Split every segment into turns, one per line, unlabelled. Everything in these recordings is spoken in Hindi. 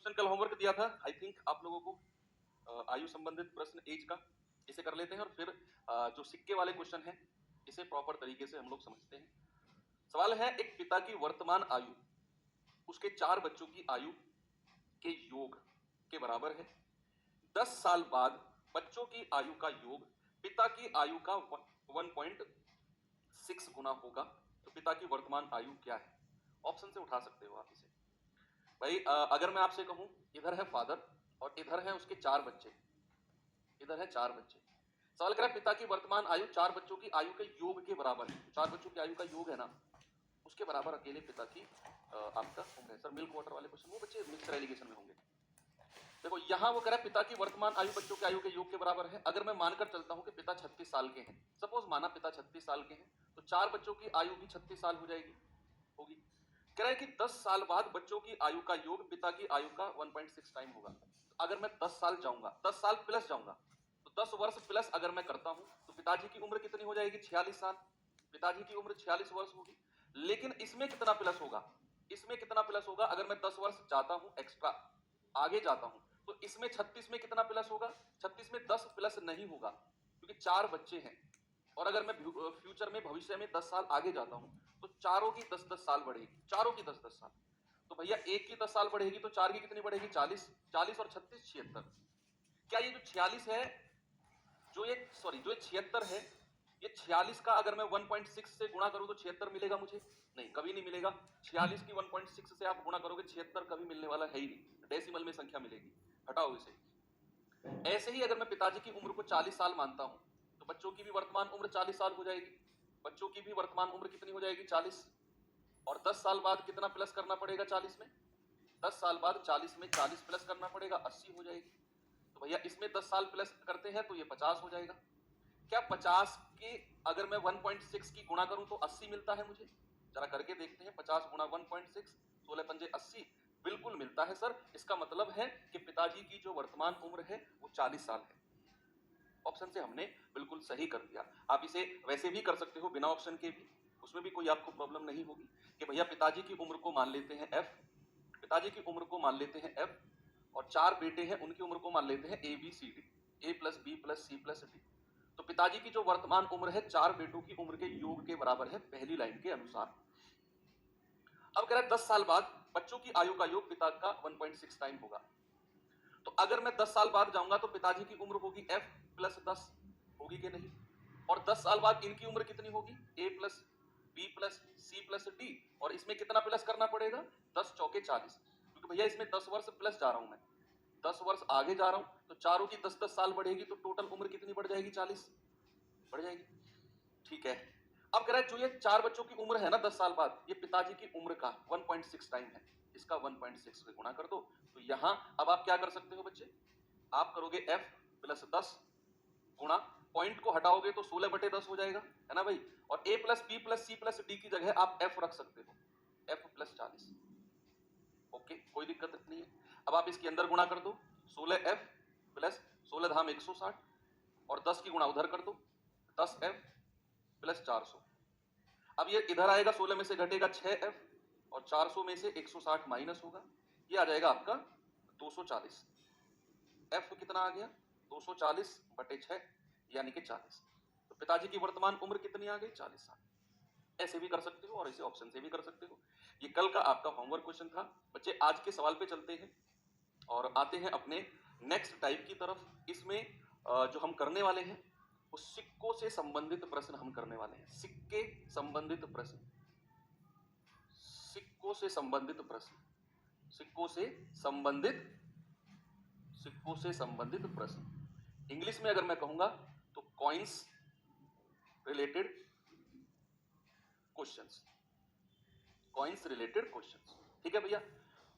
क्वेश्चन कल होमवर्क दिया था, आई थिंक आप लोगों को आयु संबंधित प्रश्न एज का, इसे कर लेते हैं और फिर जो सिक्के वाले क्वेश्चन हैं इसे प्रॉपर तरीके से हम लोग समझते हैं। सवाल है, एक पिता की वर्तमान आयु उसके 4 बच्चों की आयु के योग के बराबर है। 10 साल बाद बच्चों की आयु का योग पिता की आयु का 1.6 गुना होगा, तो पिता की वर्तमान आयु क्या है? ऑप्शन से उठा सकते हो आप इसे। भाई अगर मैं आपसे कहूं इधर है फादर और इधर है उसके 4 बच्चे, इधर है 4 बच्चे। सवाल करा पिता की वर्तमान आयु 4 बच्चों की आयु के योग के बराबर है। 4 बच्चों की आयु का योग है ना, उसके बराबर अकेले पिता की आपका उम्र है। सर मिल्क वाटर वाले क्वेश्चन वो बच्चे मिक्सर एलिगेशन में होंगे। देखो यहां वो कह रहा है पिता की वर्तमान आयु बच्चों की आयु के योग के बराबर है। अगर मैं मानकर चलता हूं कि पिता 36 साल के हैं, सपोज माना पिता 36 साल के हैं, तो 4 बच्चों की आयु भी 36 साल हो जाएगी, होगी। कह रहा है कि 10 साल बाद बच्चों की आयु का योग पिता की आयु का 1.6 टाइम होगा। तो अगर मैं 10 साल जाऊंगा, 10 साल प्लस जाऊंगा, तो 10 वर्ष प्लस अगर मैं करता हूं तो पिताजी की उम्र कितनी हो जाएगी? 46 साल। पिताजी की उम्र 46 वर्ष होगी। लेकिन इसमें कितना प्लस होगा? इसमें कितना प्लस होगा? अगर मैं 10 वर्ष जाता हूं एक्स्ट्रा, आगे जाता हूं, तो इसमें 36 में कितना प्लस होगा? 36 में 10 प्लस नहीं होगा, क्योंकि 4 बच्चे हैं। और अगर मैं फ्यूचर में भविष्य में 10 साल आगे जाता हूं तो चारों की 10-10 साल बढ़ेगी, चारों की 10-10 साल। तो भैया एक की 10 साल बढ़ेगी तो 4 की कितनी बढ़ेगी? 40। 40 और 36 76। क्या ये जो 46 है, जो ये 76 है, ये 46 का अगर मैं 1.6 से गुणा करूं तो 76 मिलेगा मुझे? नहीं, कभी नहीं मिलेगा। 46 की 1.6 से आप गुणा करोगे, 76 कभी मिलने वाला है ही नहीं, डेसिमल में संख्या मिलेगी, हटाओ इसे। ऐसे ही अगर मैं पिताजी की उम्र को 40 साल मानता हूं तो बच्चों की भी वर्तमान उम्र 40 साल हो जाएगी। बच्चों की भी वर्तमान उम्र कितनी हो जाएगी? 40। और 10 साल बाद कितना प्लस करना पड़ेगा 40 में? 10 साल बाद 40 में 40 प्लस करना पड़ेगा, 80 हो जाएगी। तो भैया इसमें 10 साल प्लस करते हैं तो ये 50 हो जाएगा। क्या 50 के अगर मैं 1.6 की गुणा करूं तो 80 मिलता है मुझे? जरा करके देखते हैं। 50 गुणा 1.6, 16 पंजे 80, बिल्कुल मिलता है सर। इसका मतलब है कि पिताजी की जो वर्तमान उम्र है वो 40 साल है। ऑप्शन से हमने बिल्कुल सही कर दिया। आप इसे वैसे भी कर सकते हो बिना ऑप्शन के भी, उसमें भी कोई आपको प्रॉब्लम नहीं होगी। कि भैया पिताजी की उम्र को मान लेते हैं एफ, पिताजी की उम्र को मान लेते हैं एफ, और 4 बेटे हैं उनकी उम्र को मान लेते हैं A B C D, A plus B plus C plus D. तो पिताजी की जो वर्तमान उम्र है 4 बेटों की उम्र के योग के बराबर है, पहली लाइन के अनुसार। अब कह रहा है 10 साल बाद बच्चों की आयु का योग पिता का 1.6 टाइम होगा। तो अगर मैं 10 साल बाद जाऊंगा तो पिताजी की उम्र होगी f प्लस 10, होगी कि नहीं? और 10 साल बाद इनकी उम्र कितनी होगी? a plus B plus C plus D. और इसमें कितना प्लस करना पड़ेगा? 10 चौके 40, क्योंकि भैया इसमें 10 वर्ष प्लस जा रहा हूं मैं, 10 वर्ष आगे जा रहा हूं, तो चारों की 10-10 साल बढ़ेगी, तो टोटल उम्र कितनी बढ़ जाएगी? 40 बढ़ जाएगी। ठीक है। अब कह रहा है जो ये 4 बच्चों की उम्र है ना 10 साल बाद, ये पिताजी की उम्र का 1.6 टाइम है, इसका 1.6 से गुणा कर दो। तो यहां अब आप क्या कर सकते हो बच्चे? आप करोगे f प्लस 10 गुणा, पॉइंट को हटाओगे तो 16/10 हो जाएगा, है ना भाई? और a plus B plus C plus D की जगह आप f रख सकते हो, f प्लस 40। ओके, कोई दिक्कत नहीं है। अब आप इसके अंदर गुणा कर दो, 16f प्लस 16 धाम 160, और 10 की गुणा उधर कर दो, 10f प्लस 400। अब ये इधर आएगा, 16 में से घटेगा 6f, और 400 में से 160 माइनस होगा, ये आ जाएगा आपका 240। f कितना आ गया? 240/6 यानी कि 40। तो पिताजी की वर्तमान उम्र कितनी आ गई? 40 साल। ऐसे भी कर सकते हो और इसे ऑप्शन से भी कर सकते हो। ये कल का आपका होमवर्क क्वेश्चन था बच्चे। आज के सवाल पे चलते हैं और आते हैं अपने नेक्स्ट टाइप की तरफ। इसमें जो हम करने वाले हैं वो सिक्कों से संबंधित प्रश्न हम करने वाले हैं। सिक्के संबंधित प्रश्न, सिक्कों से संबंधित प्रश्न, सिक्कों से संबंधित, सिक्कों से संबंधित प्रश्न। इंग्लिश में अगर मैं कहूंगा तो coins related questions, coins related questions. ठीक है भैया?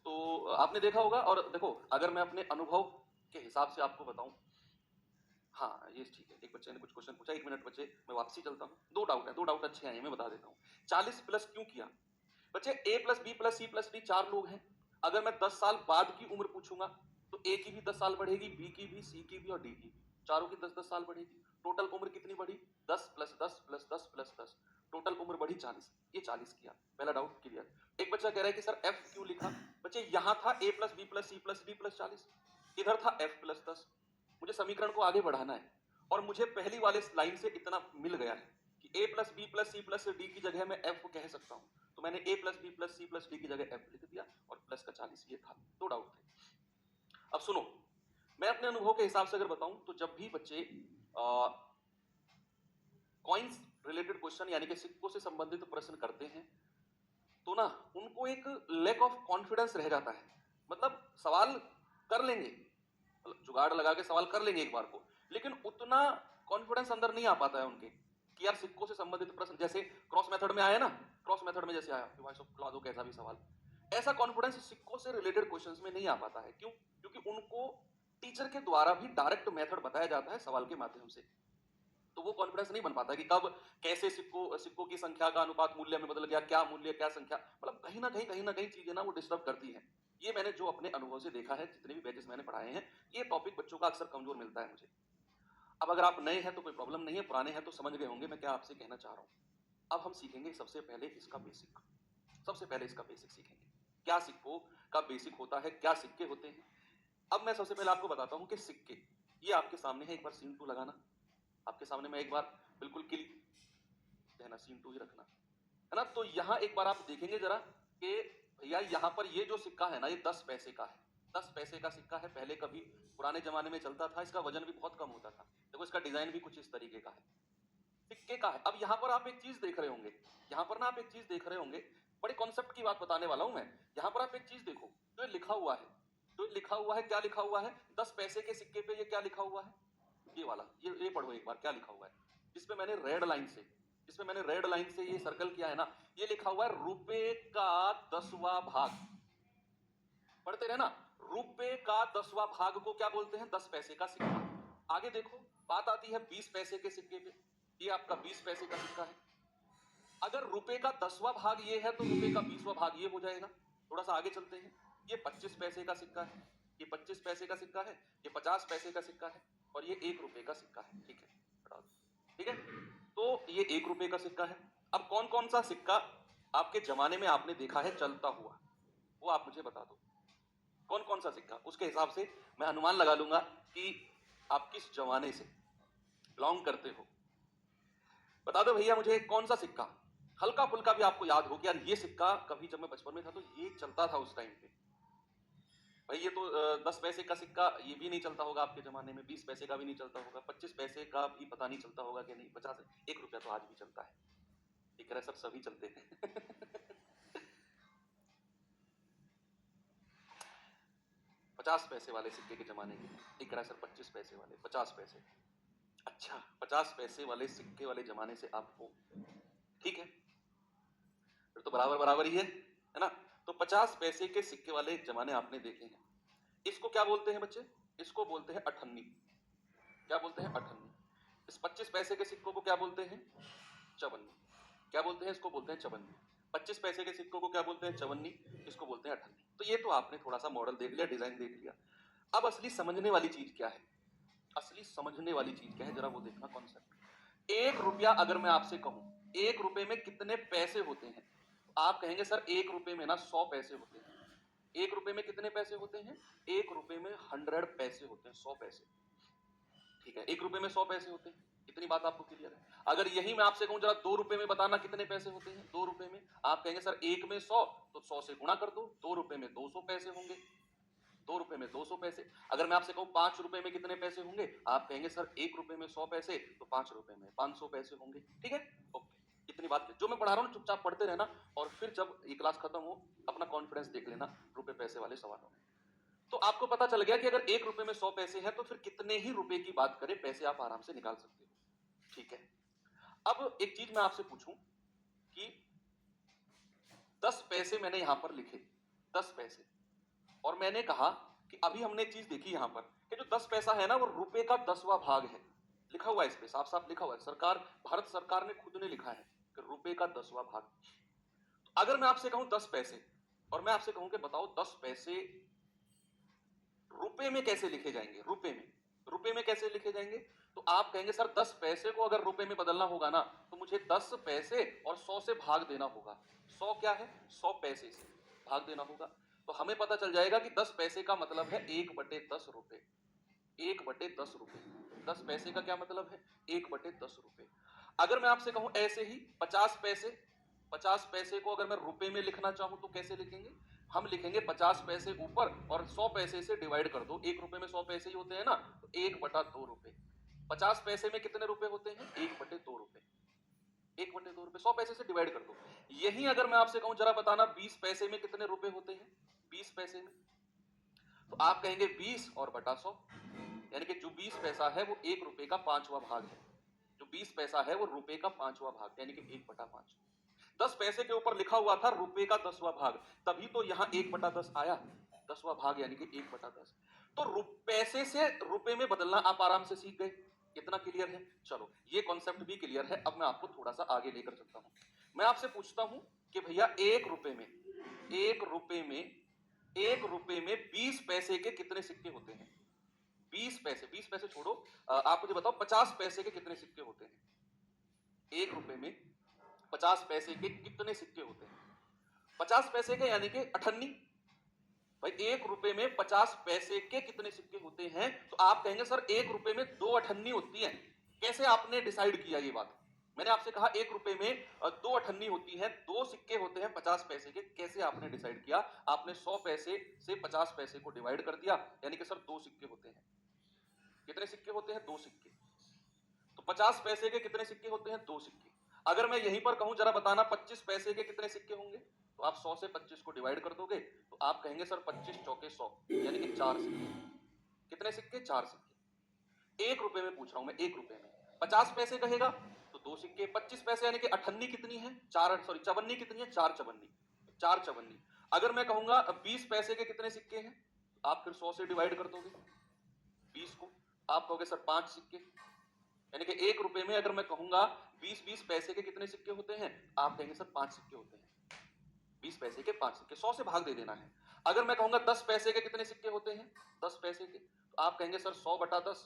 तो आपने देखा होगा। और देखो अगर मैं अपने अनुभव के हिसाब से आपको बताऊं, हाँ ये ठीक है। एक बच्चे ने कुछ क्वेश्चन पूछा, 1 मिनट बच्चे मैं वापसी चलता हूँ। 2 डाउट है, 2 डाउट अच्छे हैं, मैं बता देता हूँ। 40 प्लस क्यों किया बच्चे? a plus B plus C plus D 4 लोग हैं। अगर मैं 10 साल बाद की उम्र पूछूंगा तो a की भी 10 साल बढ़ेगी, b की भी, c की भी और d की भी, चारों की 10-10 साल बढ़ेगी। टोटल उम्र कितनी बढ़ी? 10 प्लस 10 प्लस 10 प्लस 10, टोटल उम्र बढ़ी 40, ये 40 किया, पहला डाउट क्लियर। एक बच्चा कह रहा है कि सर f क्यों लिखा? बच्चे यहां था a plus B plus C plus D plus 40, इधर था f प्लस 10। मुझे समीकरण को आगे बढ़ाना है और मुझे पहली वाले लाइन से इतना मिल गया है कि a plus B plus C plus D की जगह मैं f को कह सकता हूं, तो मैंने a plus B plus C plus D की जगह f लिख दिया और प्लस का 40 ये था। दो डाउट थे। अब सुनो, मैं अपने अनुभव के हिसाब से अगर बताऊं तो जब भी बच्चे कॉइन्स रिलेटेड क्वेश्चन यानी कि सिक्कों से संबंधित प्रश्न करते हैं तो ना उनको एक लैक ऑफ कॉन्फिडेंस रह जाता है। मतलब सवाल कर लेंगे, जुगाड़ लगा के सवाल कर लेंगे एक बार को, लेकिन उतना कॉन्फिडेंस अंदर नहीं आ पाता है उनके कि यार सिक्कों से संबंधित प्रश्न जैसे क्रॉस मेथड में आया ना, क्रॉस मेथड में जैसे आया कि भाई सब खुला दो कैसा भी सवाल, ऐसा कॉन्फिडेंस सिक्कों से रिलेटेड क्वेश्चंस में नहीं आ पाता है। क्यों? क्योंकि उनको टीचर के द्वारा भी डायरेक्ट मेथड बताया जाता है सवाल के माध्यम से, तो वो कॉन्फिडेंस नहीं बन पाता कि कब कैसे सिक्कों की संख्या का अनुपात मूल्य में बदल गया, क्या मूल्य क्या संख्या, मतलब कहीं ना कहीं चीजें ना वो डिस्टर्ब करती हैं। ये मैंने जो अपने अनुभव से देखा है, जितने भी बैचेस मैंने पढ़ाए हैं, ये टॉपिक बच्चों का अक्सर कमजोर मिलता है मुझे। अब अगर आप नए हैं तो कोई प्रॉब्लम नहीं है, पुराने हैं तो समझ गए होंगे मैं क्या आपसे कहना चाह रहा हूं। अब हम सीखेंगे सबसे पहले इसका बेसिक, सबसे पहले इसका बेसिक सीखेंगे, क्या सिक्कों का बेसिक होता है, क्या सिक्के होते हैं। अब मैं सबसे पहले आपको बताता हूं कि सिक्के, ये आपके सामने है, एक बार सीन 2 लगाना आपके सामने, मैं एक बार बिल्कुल क्लिक कहना सीन 2 ही रखना है ना। तो यहां एक बार आप देखेंगे जरा कि भैया यहां पर ये जो सिक्का है ना, ये 10 पैसे का है, 10 पैसे का सिक्का है। पहले कभी पुराने जमाने में चलता था, इसका वजन भी बहुत कम होता था। देखो इसका डिजाइन भी कुछ इस तरीके का है, सिक्के का है। अब यहां पर आप एक चीज देख रहे होंगे, यहां पर ना आप एक चीज देख रहे होंगे, बड़े कॉन्सेप्ट की बात बताने वाला हूं मैं। यहां पर आप एक चीज देखो, तो ये लिखा हुआ है, तो ये लिखा हुआ है, क्या लिखा हुआ है? 10 पैसे के सिक्के पे ये क्या लिखा हुआ है? ये वाला, ये पढ़ो एक बार क्या लिखा हुआ है, जिसपे मैंने रेड लाइन से ये सर्कल किया है ना, ये लिखा हुआ है रुपए का 10वां भाग। पढ़ते रहे ना, रुपए का 10वां भाग को क्या बोलते हैं? 10 पैसे का सिक्का। आगे देखो, बात आती है 20 पैसे के सिक्के पे, ये आपका 20 पैसे का सिक्का है। अगर रुपए का 10वां भाग ये है तो रुपए का 20वां भाग ये हो जाएगा। थोड़ा सा आगे चलते हैं, ये 25 पैसे का सिक्का है, ये 25 पैसे का सिक्का है, ये 50 पैसे का सिक्का है और ये 1 रुपए का सिक्का है। ठीक है, ठीक है, तो ये 1 रुपए का सिक्का है। अब कौन कौन सा सिक्का आपके जमाने में आपने देखा है चलता हुआ, वो आप मुझे बता दो। कौन कौन सा सिक्का, उसके हिसाब से मैं अनुमान लगा लूंगा कि आप किस जमाने से बिलोंग करते हो। बता दो भैया मुझे कौन सा सिक्का हल्का फुल्का भी आपको याद हो कि यार ये सिक्का कभी जब मैं बचपन में था तो ये चलता था उस टाइम पे। भाई ये तो 10 पैसे का सिक्का ये भी नहीं चलता होगा आपके जमाने में, 20 पैसे का भी नहीं चलता होगा, 25 पैसे का भी पता नहीं चलता होगा कि नहीं, 50 1 रुपया तो आज भी चलता है। ठीक है सर, सभी चलते हैं 50 पैसे वाले सिक्के के जमाने के, एक रहा सर 25 पैसे वाले, 50 पैसे। अच्छा, 50 पैसे वाले सिक्के वाले जमाने से आप हो, ठीक है, फिर तो बराबर बराबर ही है ना। तो 50 पैसे के सिक्के वाले जमाने आपने देखे हैं। इसको क्या बोलते हैं बच्चे? इसको बोलते हैं अठन्नी। क्या बोलते हैं? अठन्नी। इस 25 पैसे के सिक्कों को क्या बोलते हैं? चवन्नी। क्या बोलते हैं? इसको बोलते हैं चवन्नी। 25 पैसे के सिक्कों को क्या बोलते हैं? चवन्नी। इसको बोलते हैं अठन्नी। तो ये तो आपने थोड़ा सा मॉडल देख लिया, डिजाइन देख लिया। अब असली समझने वाली चीज क्या है? असली समझने वाली चीज क्या है, जरा वो देखना कॉन्सेप्ट। 1 रुपया अगर मैं आपसे कहूं 1 रुपए में कितने पैसे होते हैं, आप कहेंगे सर 1 रुपए में ना 100 पैसे होते हैं। 1 रुपए में कितने पैसे होते हैं? 1 रुपए में 100 पैसे होते हैं, 100 पैसे। ठीक है, 1 रुपए में 100 पैसे होते हैं, इतनी बात आपको क्लियर है। अगर यही मैं आपसे कहूं जरा 2 रुपए में बताना कितने पैसे होते हैं 2 रुपए में, आप कहेंगे सर 1 में 100 तो 100 से गुणा कर दो, 2 रुपए में 200 पैसे होंगे, 2 रुपए में 200 पैसे। अगर मैं आपसे कहूं 5 रुपए में कितने पैसे होंगे, आप कहेंगे सर 1 रुपए में 100 पैसे तो 5 रुपए में 500 पैसे होंगे। ठीक है, ओके, इतनी बात। जो मैं पढ़ा रहा हूं चुपचाप पढ़ते रहना और फिर जब ये क्लास खत्म हो अपना कॉन्फिडेंस देख लेना रुपए पैसे वाले सवालों में। तो आपको पता चल गया कि अगर 1 रुपए में 100 पैसे हैं तो फिर कितने ही रुपए की बात करें पैसे आप आराम से निकाल सकते हो। ठीक है, अब एक चीज मैं आपसे पूछूं कि 10 पैसे मैंने यहां पर लिखे, 10 पैसे, और मैंने कहा कि अभी हमने एक चीज देखी यहां पर कि जो 10 पैसा है ना वो रुपए का 10वां भाग है। लिखा हुआ है इस पे, साफ साफ लिखा हुआ है, सरकार भारत सरकार ने खुद ने लिखा है कि रुपए का 10वां भाग। तो अगर मैं आपसे कहूं 10 पैसे और मैं आपसे कहूं कि बताओ 10 पैसे रुपए में कैसे लिखे जाएंगे, रुपए में, रुपए में कैसे लिखे जाएंगे? तो आप कहेंगे सर 10 पैसे को अगर रुपए में बदलना होगा ना तो मुझे 10 पैसे और 100 से भाग देना होगा। 100 क्या है? 100 पैसे से भाग देना होगा। तो हमें पता चल जाएगा कि 10 पैसे का मतलब है 1/10 रुपए। 1/10 रुपए। 10 पैसे का क्या मतलब है? 1/10 रुपए। अगर मैं आपसे कहूं ऐसे ही 50 पैसे, 50 पैसे को अगर मैं रुपए में लिखना चाहूं तो कैसे लिखेंगे? हम लिखेंगे 50 पैसे ऊपर और 100 पैसे से डिवाइड कर दो। 1 रुपए में 100 पैसे ही होते हैं ना, तो 1/2 रुपए। 50 पैसे में कितने रुपए होते हैं? 1/2 रुपए। 1/2 रुपए 100 पैसे से डिवाइड कर दो। यही अगर मैं आपसे कहूं जरा बताना 20 पैसे में कितने रुपए होते हैं? 20 पैसे में तो आप कहेंगे 20 और बटा 100, यानी कि जो 20 पैसा है वो 1 रुपए का 5वां भाग है। जो 20 पैसा है वो रुपए का 5वां भाग, यानी कि 1/5। 10 पैसे के ऊपर लिखा हुआ था रुपए का 10वां भाग, तभी तो यहां 1/10 आया। 10वां भाग यानी कि 1/10। तो पैसे से रुपए में बदलना आप आराम से सीख गए। इतना क्लियर है? चलो ये कॉन्सेप्ट भी क्लियर है। अब मैं आपको थोड़ा सा आगे लेकर चलता हूं। मैं आपसे पूछता हूं कि भैया 1 रुपए में 20 पैसे के कितने सिक्के होते हैं? 20 पैसे छोड़ो, आप मुझे बताओ 50 पैसे के कितने सिक्के होते हैं? 1 रुपए में 50 पैसे के कितने सिक्के होते हैं? 50 पैसे के यानी कि 98। भाई 1 रुपए में 50 पैसे के कितने सिक्के होते हैं? तो आप कहेंगे सर 1 रुपए में 2 अठन्नी होती हैं। कैसे आपने डिसाइड किया ये बात? मैंने आपसे कहा 1 रुपए में 2 अठन्नी होती हैं, 2 सिक्के होते हैं 50 पैसे के। कैसे आपने डिसाइड किया? आपने 100 पैसे से 50 पैसे को डिवाइड कर दिया, यानी कि सर 2 सिक्के होते हैं। कितने सिक्के होते हैं? 2 सिक्के। तो 50 पैसे के कितने सिक्के होते हैं? 2 सिक्के। अगर मैं यहीं पर कहूं जरा बताना 25 पैसे के कितने सिक्के होंगे? तो आप 100 से 25 को डिवाइड कर दोगे तो आप कहेंगे सर 25 चौके 100, यानी कि 4 सिक्के। कितने सिक्के? 4 सिक्के। 1 रुपए में पूछ रहा हूं मैं, 1 रुपए में 50 पैसे कहेगा तो 2 सिक्के। 25 पैसे यानी कि अठन्नी कितनी है? 4, सॉरी चवन्नी कितनी है? 4 चवन्नी। 4 चवन्नी। अगर मैं कहूंगा 20 पैसे के कितने सिक्के हैं? आप फिर 100 से डिवाइड कर दोगे 20 को, आप कहोगे सर 5 सिक्के। यानी कि 1 रुपए में अगर मैं कहूंगा 20 पैसे के कितने सिक्के होते हैं? आप कहेंगे सर 5 सिक्के होते हैं। 20 पैसे के 5 सिक्के, 100 से भाग दे देना है। अगर मैं कहूंगा 10 पैसे के कितने सिक्के होते हैं? 10 पैसे के, तो आप कहेंगे सर 100/10,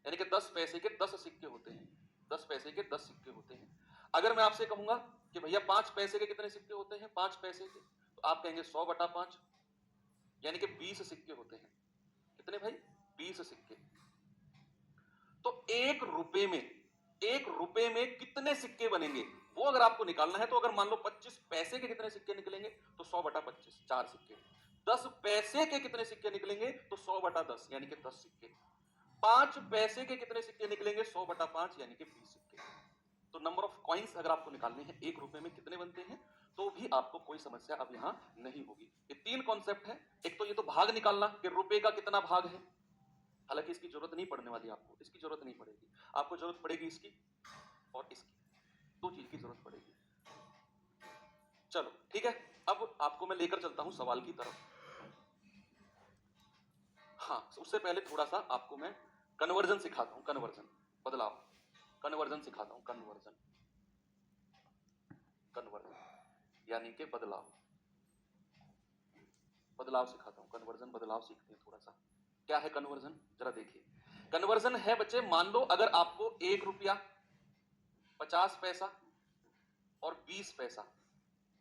यानी कि 10 पैसे के 10 सिक्के होते हैं। 10 पैसे के 10 सिक्के होते हैं। अगर मैं आपसे कहूंगा कि भैया 5 पैसे के कितने सिक्के होते हैं? 5 पैसे के, तो आप कहेंगे 100/5, यानी कि 20 सिक्के होते हैं। कितने भाई? 20 सिक्के। तो 1 रुपए में कितने सिक्के बनेंगे वो अगर आपको निकालना है तो अगर मान लो 25 पैसे के कितने सिक्के निकलेंगे तो 100/25, 4 सिक्के। 10 पैसे के कितने सिक्के निकलेंगे तो 100/10, यानी कि 10 सिक्के। 5 पैसे के कितने सिक्के निकलेंगे? 100/5, यानी कि 20 सिक्के। तो नंबर ऑफ कॉइन्स अगर आपको निकालने हैं 1 रुपए में कितने बनते हैं तो भी आपको कोई समस्या अब यहां नहीं होगी। ये 3 कॉन्सेप्ट है। एक तो ये तो भाग निकालना कि रुपए का कितना भाग है, हालांकि इसकी जरूरत नहीं पड़ने वाली, आपको इसकी जरूरत नहीं पड़ेगी। आपको जरूरत पड़ेगी इसकी और इसकी, 2 चीज की जरूरत पड़ेगी। चलो ठीक है, अब आपको मैं लेकर चलता हूं सवाल की तरफ। हाँ, उससे पहले थोड़ा सा आपको मैं कन्वर्जन सिखाता हूं। कन्वर्जन, बदलाव, कन्वर्जन सिखाता हूं। कन्वर्जन, कन्वर्जन यानी कि बदलाव, बदलाव सिखाता हूं। कन्वर्जन, बदलाव सीखते हैं थोड़ा सा। क्या है कन्वर्जन? जरा देखिए। कन्वर्जन है बच्चे, मान लो अगर आपको 1 रुपया, 50 पैसा और 20 पैसा,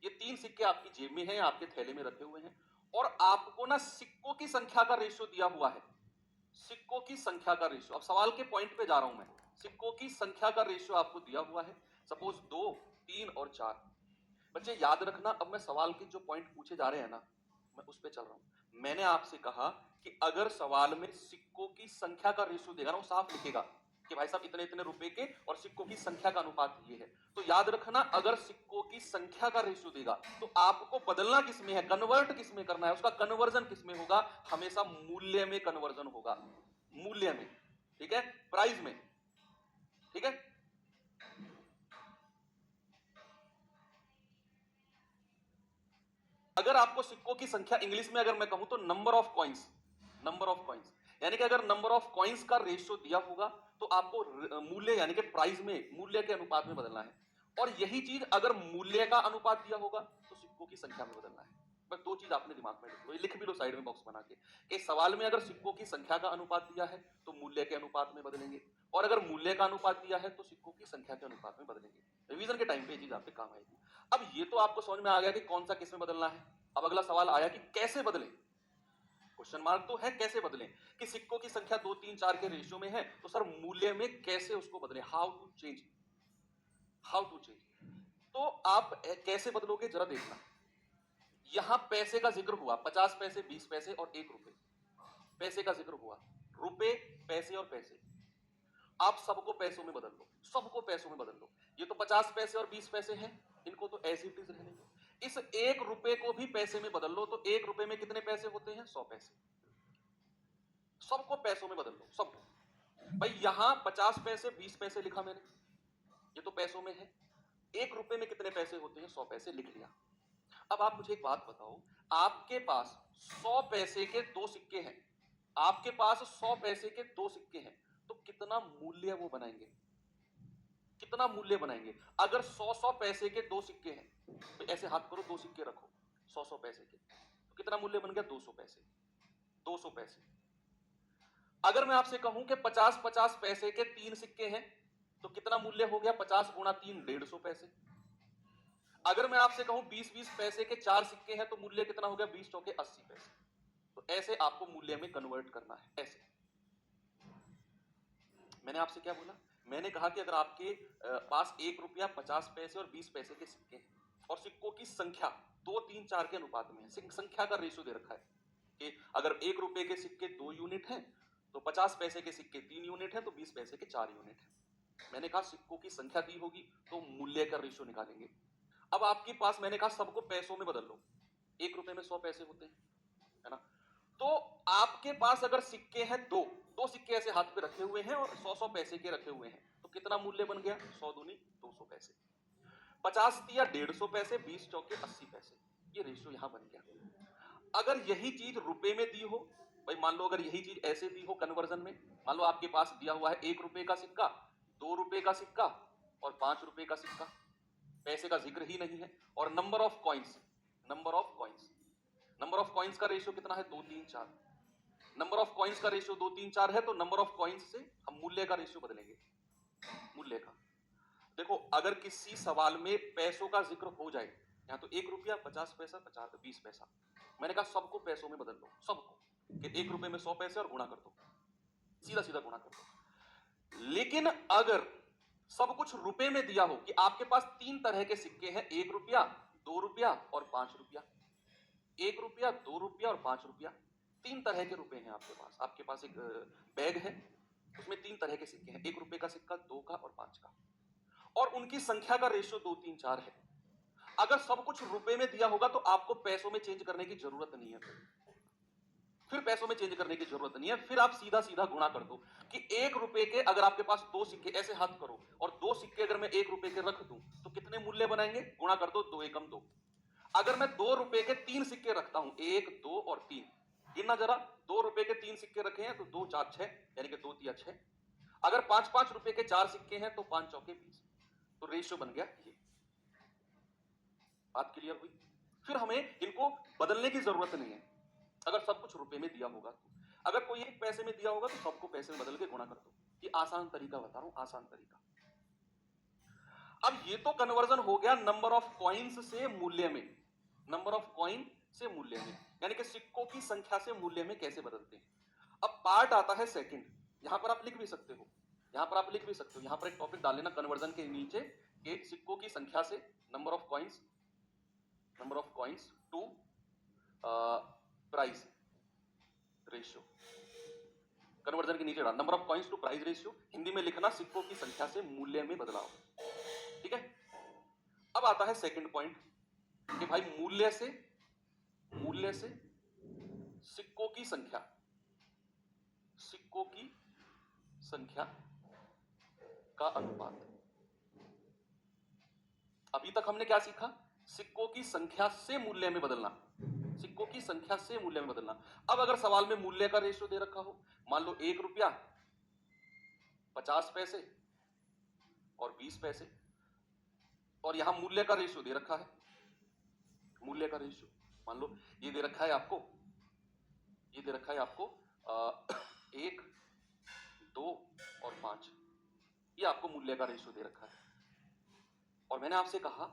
ये 3 सिक्के आपकी जेब में हैं, आपके थैले में रखे हुए हैं, और आपको ना सिक्कों की संख्या का रेशियो दिया हुआ है। सिक्कों की संख्या का रेशियो, अब सवाल के पॉइंट पे जा रहा हूं मैं। सिक्कों की संख्या का रेशियो आपको दिया हुआ है, सपोज 2, 3 और 4। बच्चे याद रखना, अब मैं सवाल के जो पॉइंट पूछे जा रहे हैं ना, मैं उस पे चल रहा हूं। मैंने आपसे कहा कि अगर सवाल में सिक्कों की संख्या का रेशियो देगा ना, वो साफ लिखेगा कि भाई साहब इतने इतने रुपए के और सिक्कों की संख्या का अनुपात ये है। तो याद रखना, अगर सिक्कों की संख्या का रेशियो देगा तो आपको बदलना किसमें है, कन्वर्ट किसमें करना है, उसका कन्वर्जन किसमें होगा? हमेशा मूल्य में कन्वर्जन होगा, मूल्य में, ठीक है, प्राइस में, ठीक है। अगर आपको सिक्कों की संख्या इंग्लिश में अगर मैं कहूं तो number of coins, number of coins, यानी कि अगर नंबर ऑफ कॉइन्स का रेशियो दिया होगा तो आपको मूल्य यानी कि प्राइस में, मूल्य के अनुपात में बदलना है। और यही चीज अगर मूल्य का अनुपात दिया होगा तो सिक्कों की संख्या में बदलना है। बस दो चीज आपने दिमाग में लिख लो, लिख भी लो साइड में बॉक्स बना के कि सवाल में अगर सिक्कों की संख्या का अनुपात दिया है तो मूल्य के अनुपात में बदलेंगे, और अगर मूल्य का अनुपात दिया है तो सिक्कों की संख्या के अनुपात में बदलेंगे। रिवीजन के टाइम पे ये चीज आपके काम आएगी। अब ये तो आपको समझ में आ गया कि कौन सा किस में बदलना है। अब अगला सवाल आया कि कैसे बदलें। क्वेश्चन मार्क तो है कैसे बदलें, कि सिक्कों की संख्या 2 3 4 के रेशियो में है तो सर मूल्य में कैसे उसको बदलें, हाउ टू चेंज। तो आप कैसे बदलोगे जरा देखना। यहां पैसे का जिक्र हुआ, 50 पैसे, 20 पैसे और 1 रुपए, पैसे का जिक्र हुआ, रुपए, पैसे और पैसे। आप सबको पैसों में बदल लो, सबको पैसों में बदल लो। ये तो 50 पैसे और 20 पैसे हैं, इनको तो ऐसे इट इज रहने दो। इस 1 रुपए को भी पैसे में बदल लो तो 1 रुपए में कितने पैसे होते हैं, 100 पैसे। सबको पैसों में बदल लो, सबको। भाई यहां 50 पैसे 20 पैसे लिखा मैंने, ये तो पैसों में है। 1 रुपए में कितने पैसे होते हैं, 100 पैसे लिख लिया। अब आप मुझे एक बात बताओ, आपके पास 100 पैसे के 2 सिक्के हैं, आपके पास 100 पैसे के 2 सिक्के हैं, तो कितना मूल्य वो बनाएंगे, कितना मूल्य बनाएंगे। अगर 100 पैसे के 2 सिक्के हैं तो ऐसे हाथ करो, 2 सिक्के रखो 100 पैसे के, तो कितना मूल्य बन गया, 200 पैसे, 200 पैसे। अगर मैं आपसे कहूं कि 50 पैसे के 3 सिक्के हैं तो कितना मूल्य हो गया, 50 गुणा 3, 150 पैसे। अगर मैं आपसे कहूं 20 पैसे के 4 सिक्के हैं तो मूल्य कितना हो गया, 20 चौके 80 पैसे। तो ऐसे आपको मूल्य में कन्वर्ट करना है, ऐसे। मैंने आपसे क्या बोला, मैंने कहा कि अगर आपके पास 1 रुपया 50 पैसे और 20 पैसे के सिक्के हैं और सिक्कों की संख्या 2 3 4 के अनुपात में है, संख्या का रेशियो दे रखा है कि अगर 1 रुपए के सिक्के 2 यूनिट हैं तो 50 पैसे के सिक्के 3 यूनिट है तो 20 पैसे के 4 यूनिट है। मैंने कहा सिक्कों की संख्या दी होगी तो मूल्य का रेशियो निकालेंगे। अब आपके पास, मैंने कहा सबको पैसों में बदल लो, 1 रुपए में 100 पैसे होते हैं, है ना। तो आपके पास अगर सिक्के हैं दो सिक्के ऐसे हाथ पे रखे हुए हैं और 100 पैसे के रखे हुए हैं, तो कितना मूल्य बन गया, 100 दूनी 200 पैसे। 50 दिया 150 पैसे, 20 चौके 80 पैसे, ये रेशियो यहां बन गया। अगर यही चीज रुपए में दी हो, भाई मान लो अगर यही चीज ऐसे दी हो कन्वर्जन में, मान लो आपके पास दिया हुआ है 1 रुपए का सिक्का, 2 रुपए का सिक्का और 5 रुपए का सिक्का, पैसे का जिक्र ही नहीं है, और number of coins, number of coins, number of coins का रेशियो कितना है, 2 3 4। नंबर ऑफ कॉइन्स का रेशियो 2 3 4 है तो नंबर ऑफ कॉइन्स से हम मूल्य का रेशियो बदलेंगे, मूल्य का। देखो अगर किसी सवाल में पैसों का जिक्र हो जाए, यहां तो 1 रुपया 50 पैसा 20 पैसा, मैंने कहा सबको पैसों में बदल लो, सबको, कि 1 रुपए में 100 पैसे और गुणा कर दो, सीधा सीधा गुणा कर दो। लेकिन अगर सब कुछ रुपए में दिया हो कि आपके पास 3 तरह के सिक्के हैं, 1 रुपया 2 रुपया और 5 रुपया, 1 रुपया 2 रुपया और 5 रुपया, 3 तरह के रुपए हैं आपके पास। आपके पास एक बैग है, उसमें 3 तरह के सिक्के हैं, 1 रुपए का सिक्का, 2 का और 5 का, और उनकी संख्या का रेशियो 2 3 4 है। अगर सब कुछ रुपए में दिया होगा तो आपको पैसों में चेंज करने की जरूरत नहीं है, फिर पैसों में चेंज करने की जरूरत नहीं है, फिर आप सीधा सीधा गुणा कर दो कि 1 रुपए के अगर आपके पास 2 सिक्के, ऐसे हाथ करो, और 2 सिक्के अगर मैं 1 रुपए के रख दूं तो कितने मूल्य बनाएंगे, गुणा कर दो, 2 एकम 2। अगर मैं 2 रुपए के 3 सिक्के रखता हूं, 1 2 और 3, गिनना जरा, 2 रुपए के 3 सिक्के रखे हैं तो 2 4 6, यानी कि 2 तिया 6। अगर 5 5 रुपए के 4 सिक्के हैं तो 5 चौके 20, तो रेशियो बन गया ये। बात क्लियर हुई। फिर हमें इनको बदलने की जरूरत नहीं है अगर सब कुछ रुपए में दिया होगा तो। अगर कोई एक पैसे में दिया होगा तो सबको पैसे में बदल के गुणा कर दो। ये आसान तरीका बता रहा हूं, आसान तरीका। अब ये तो कन्वर्जन हो गया नंबर ऑफ कॉइन्स से मूल्य में, नंबर ऑफ कॉइन से मूल्य में, यानी कि सिक्कों की संख्या से मूल्य में कैसे बदलते हैं। अब पार्ट आता है सेकंड, यहां पर आप लिख भी सकते हो, यहां पर आप लिख भी सकते हो, यहां पर एक टॉपिक डाल लेना कन्वर्जन के नीचे कि सिक्कों की संख्या से number of coins to price ratio, conversion के नीचे डाल number of coins to price ratio, Hindi में लिखना सिक्कों की संख्या से मूल्य में बदलाव। ठीक है। अब आता है सेकंड पॉइंट कि भाई मूल्य से सिक्कों की संख्या का अनुपात। अभी तक हमने क्या सीखा, सिक्कों की संख्या से मूल्य में बदलना, सिक्कों की संख्या से मूल्य में बदलना। अब अगर सवाल में मूल्य का रेशियो दे रखा हो, मान लो 1 रुपया 50 पैसे और 20 पैसे, और यहां मूल्य का रेशियो दे रखा है, मूल्य का रेशियो मान लो ये दे रखा है आपको, ये दे रखा है आपको 1, 2 और 5, ये आपको मूल्य का रेशियो दे रखा है। और मैंने आपसे कहा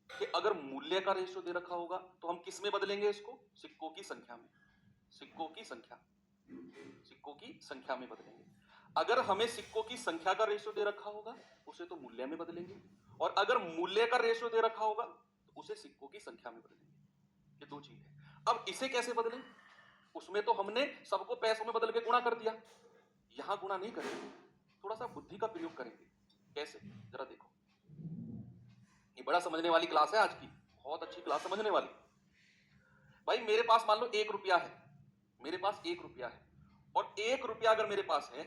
कि अगर मूल्य का रेशियो दे रखा होगा तो हम किस में बदलेंगे इसको? सिक्कों की संख्या में, सिक्कों की संख्या, सिक्कों की संख्या में बदलेंगे। अगर हमें सिक्कों की संख्या का रेशियो दे रखा होगा उसे तो मूल्य में बदलेंगे, और अगर मूल्य का रेशियो दे रखा होगा तो उसे सिक्कों की संख्या में बदलेंगे। ये दो चीज है। अब इसे कैसे बदलें? उसमें तो हमने सबको पैसों में बदल के गुणा कर दिया, यहां गुणा नहीं करेंगे, थोड़ा सा बुद्धि का प्रयोग करेंगे। कैसे? जरा देखो, ये बड़ा समझने वाली क्लास है आज की, बहुत अच्छी क्लास समझने वाली। भाई मेरे पास मान लो 1 रुपया है, मेरे पास 1 रुपया है, और 1 रुपया अगर मेरे पास है,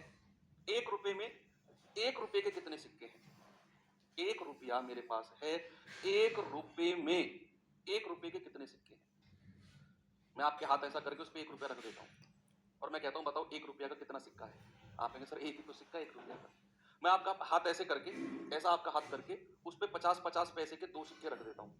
1 रुपये में 1 रुपये के कितने सिक्के हैं? 1 रुपया मेरे पास है, 1 रुपये में 1 रुपये के कितने सिक्के हैं? मैं आपके हाथ ऐसा करके उस पर 1 रुपया रख देता हूं और मैं कहता हूं बताओ 1 रुपया का कितना सिक्का है? आप कहेंगे सर एक ही तो सिक्का 1 रुपया का। मैं आपका हाथ ऐसे करके, ऐसा आपका हाथ करके उस पर 50-50 पैसे के 2 सिक्के रख देता हूं,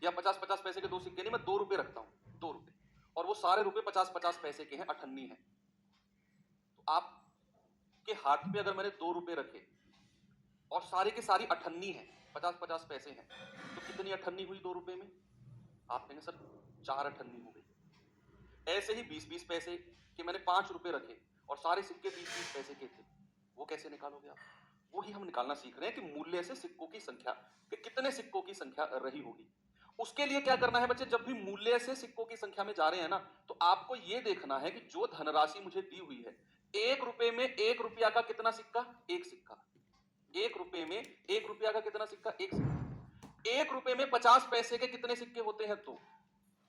या 50-50 पैसे के 2 सिक्के नहीं, मैं 2 रुपये रखता हूं, 2 रुपये, और वो सारे रुपये 50-50 पैसे के हैं, अठन्नी है। तो आपके हाथ पे अगर मैंने 2 रुपये रखे और सारे के सारी अठन्नी है, 50-50 पैसे हैं, तो कितनी अठन्नी हुई 2 रुपये में? आप कहेंगे सर 4 अठन्नी हो गई। ऐसे ही 20-20 पैसे के मैंने 5 रुपये रखे और सारे सिक्के 20-20 पैसे के थे, वो कैसे निकालोगे आप? वो ही हम निकालना सीख रहे हैं कि मूल्य से सिक्कों की संख्या, कि कितने सिक्कों की संख्या रही होगी। उसके लिए क्या करना है बच्चे? जब भी मूल्य से सिक्कों की संख्या में जा रहे हैं ना, तो आपको यह देखना है कि जो धनराशि मुझे दी हुई है, 1 रुपये में 1 रुपया का कितना सिक्का? 1 सिक्का। 1 रुपये में 1 रुपया का कितना सिक्का? 1 सिक्का। 1 रुपये में 50 पैसे के कितने सिक्के होते हैं? तो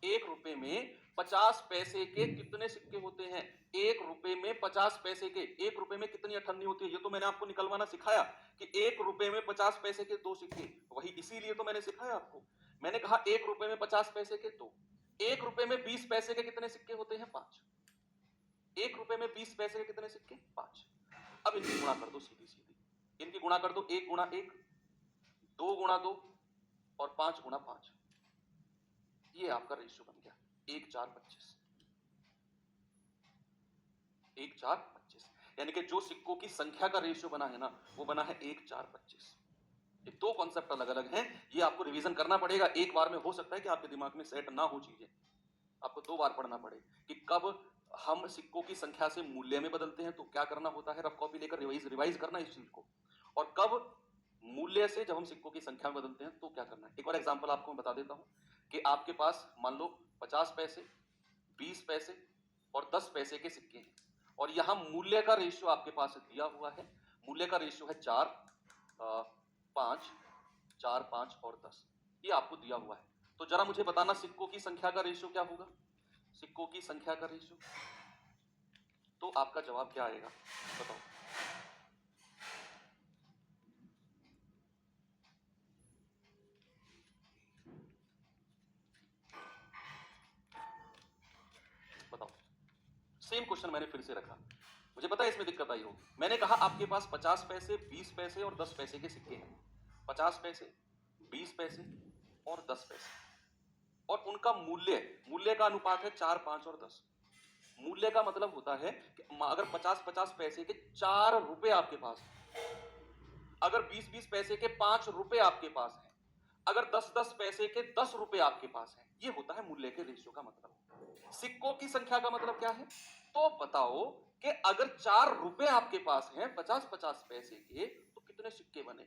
1 रुपये में 50 पैसे के कितने सिक्के होते हैं? 1 रुपये में 50 पैसे के, 1 रुपये में कितनी अठन्नी होती है? ये तो मैंने आपको निकलवाना सिखाया कि 1 रुपये में 50 पैसे के 2 सिक्के, वही इसीलिए तो मैंने सिखाया आपको। मैंने कहा 1 रुपये में 50 पैसे के 2, 1 रुपये में 20 पैसे के कितने सिक्के होते हैं? 5। 1 रुपये में 20 पैसे के कितने सिक्के? 5। अब इनकी गुणा कर दो सीधी सीधी, इनकी गुणा कर दो, 1 गुणा 1, 2 गुणा 2 और 5 गुणा 5। ये आपका रेशियो बन गया 1 4 25। 1 4 25, यानी कि जो सिक्कों की संख्या का रेशियो बना है ना, वो बना है 1 4 25। ये दो कॉन्सेप्ट अलग अलग हैं, ये आपको रिवीजन करना पड़ेगा। एक बार में हो सकता है कि आपके दिमाग में सेट ना हो चीजें, आपको 2 बार पढ़ना पड़े कि कब हम सिक्कों की संख्या से मूल्य में बदलते हैं तो क्या करना होता है, रफ कॉपी लेकर रिवाइज करना इस चीज को, और कब मूल्य से जब हम सिक्कों की संख्या में बदलते हैं तो क्या करना है। एक और एग्जांपल आपको मैं बता देता हूं कि आपके पास मान लो 50 पैसे, 20 पैसे और 10 पैसे के सिक्के हैं, और यहां मूल्य का रेशियो आपके पास दिया हुआ है। मूल्य का रेशियो है 4 5, 4 5 और 10, ये आपको दिया हुआ है। तो जरा मुझे बताना सिक्कों की संख्या का रेशियो क्या होगा? सिक्कों की संख्या का रेशियो, तो आपका जवाब क्या आएगा बताओ? बताओ। सेम क्वेश्चन मैंने फिर से रखा, मुझे पता है इसमें दिक्कत आई होगी। मैंने कहा आपके पास 50 पैसे, 20 पैसे और 10 पैसे के सिक्के हैं। 50 पैसे, 20 पैसे और 10 पैसे, और उनका मूल्य का अनुपात है 4 5 और 10। मूल्य का मतलब होता है कि अगर 50-50 पैसे के 4 रुपए आपके पास है, अगर 20-20 पैसे के 5 रुपए आपके पास है, अगर 10-10 पैसे के 10 रुपए आपके पास है, ये होता है मूल्य के रेशियो का मतलब। सिक्कों की संख्या का मतलब क्या है? तो बताओ कि अगर 4 रुपए आपके पास हैं 50-50 पैसे के, तो कितने सिक्के बने?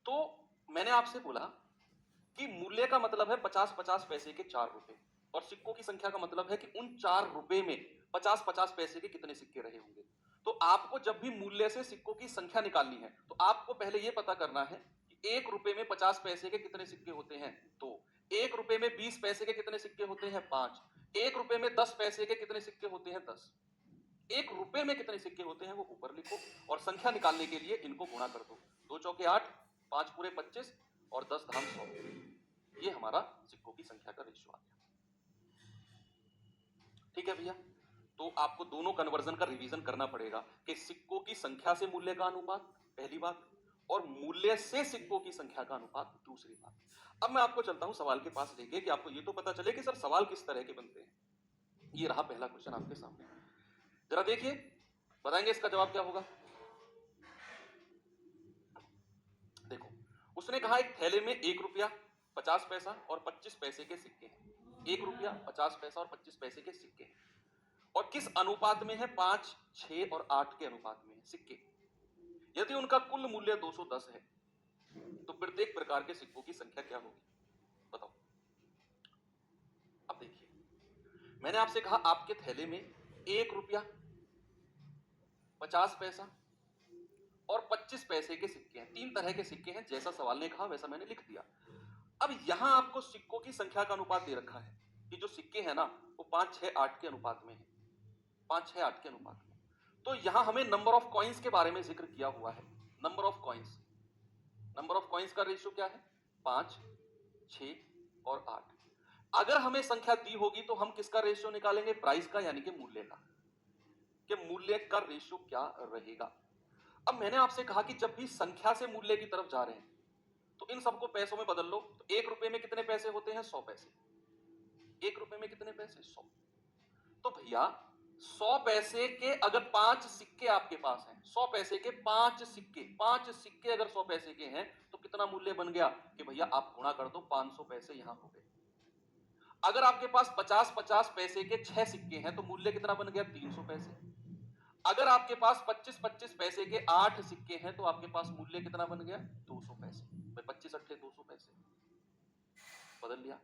तो मैंने आपसे बोला कि मूल्य का मतलब है 50-50 पैसे के 4 रुपए, और सिक्कों की संख्या का मतलब है कि उन 4 रुपए में 50-50 पैसे के कितने सिक्के रहे होंगे। तो आपको जब भी मूल्य से सिक्कों की संख्या निकालनी है तो आपको पहले यह पता करना है कि 1 रुपए में 50 पैसे के कितने सिक्के होते हैं? 2। 1 रुपए में 20 पैसे के कितने सिक्के होते हैं? 5। 1 रुपए में 10 पैसे के कितने सिक्के होते हैं? 10। एक रुपए में कितने सिक्के होते हैं वो ऊपर लिखो, और संख्या निकालने के लिए इनको गुणा कर दो। 2 चौके 8, 5 पूरे 25 और 10 धाम 100। ये हमारा सिक्कों की संख्या का रेशियो आ गया। ठीक है भैया, तो आपको दोनों कन्वर्जन का रिवीजन करना पड़ेगा कि सिक्कों की संख्या से मूल्य का अनुपात पहली बात, और मूल्य से सिक्कों की संख्या का अनुपात दूसरी बात। अब मैं आपको चलता हूं सवाल के पास लेके, कि आपको ये तो पता चले कि सर सवाल किस तरह के बनते हैं। ये रहा पहला क्वेश्चन आपके सामने, जरा देखिए, बताएंगे इसका जवाब क्या होगा। देखो, उसने कहा एक थैले में 1 रुपया 50 पैसा और 25 पैसे के सिक्के हैं। 1 रुपया 50 पैसा और 25 पैसे के सिक्के हैं, और किस अनुपात में है? 5, 6 और 8 के अनुपात में है सिक्के। यदि उनका कुल मूल्य 210 है तो प्रत्येक प्रकार के सिक्कों की संख्या क्या होगी, बताओ। अब देखिए, मैंने आपसे कहा आपके थैले में 1 रुपया 50 पैसा और 25 पैसे के सिक्के हैं। 3 तरह के सिक्के हैं, जैसा सवाल ने कहा वैसा मैंने लिख दिया। अब यहां आपको सिक्कों की संख्या का अनुपात दे रखा है कि जो सिक्के हैं ना वो 5, 6, 8 के अनुपात में है। 5, 6, 8 के अनुपात में। तो यहां हमें नंबर ऑफ कॉइन्स के बारे में जिक्र किया हुआ है। Number of coins, number of coins का रेशियो क्या है? 5, 6 और 8। अगर हमें संख्या दी होगी तो हम किसका रेशियो निकालेंगे? प्राइस का, यानी कि मूल्य का, कि मूल्य का रेशियो क्या रहेगा। अब मैंने आपसे कहा कि जब भी संख्या से मूल्य की तरफ जा रहे हैं तो इन सबको पैसों में बदल लो। तो 1 रुपए में कितने पैसे होते हैं? 100 पैसे। 1 रुपए में कितने पैसे? 100। तो भैया 100 पैसे के अगर 5 सिक्के आपके पास हैं, 100 पैसे के 5 सिक्के, 5 सिक्के अगर 100 पैसे के हैं तो कितना मूल्य बन गया? कि भैया आप गुणा कर दो, 500 पैसे यहां हो गए। अगर आपके पास 50-50 पैसे के 6 सिक्के हैं तो मूल्य कितना बन गया? 300 पैसे। अगर आपके पास 25-25 पैसे के 8 सिक्के हैं तो आपके पास मूल्य कितना बन गया? 200 पैसे। 25 अट्ठे 200 पैसे, बदल लिया।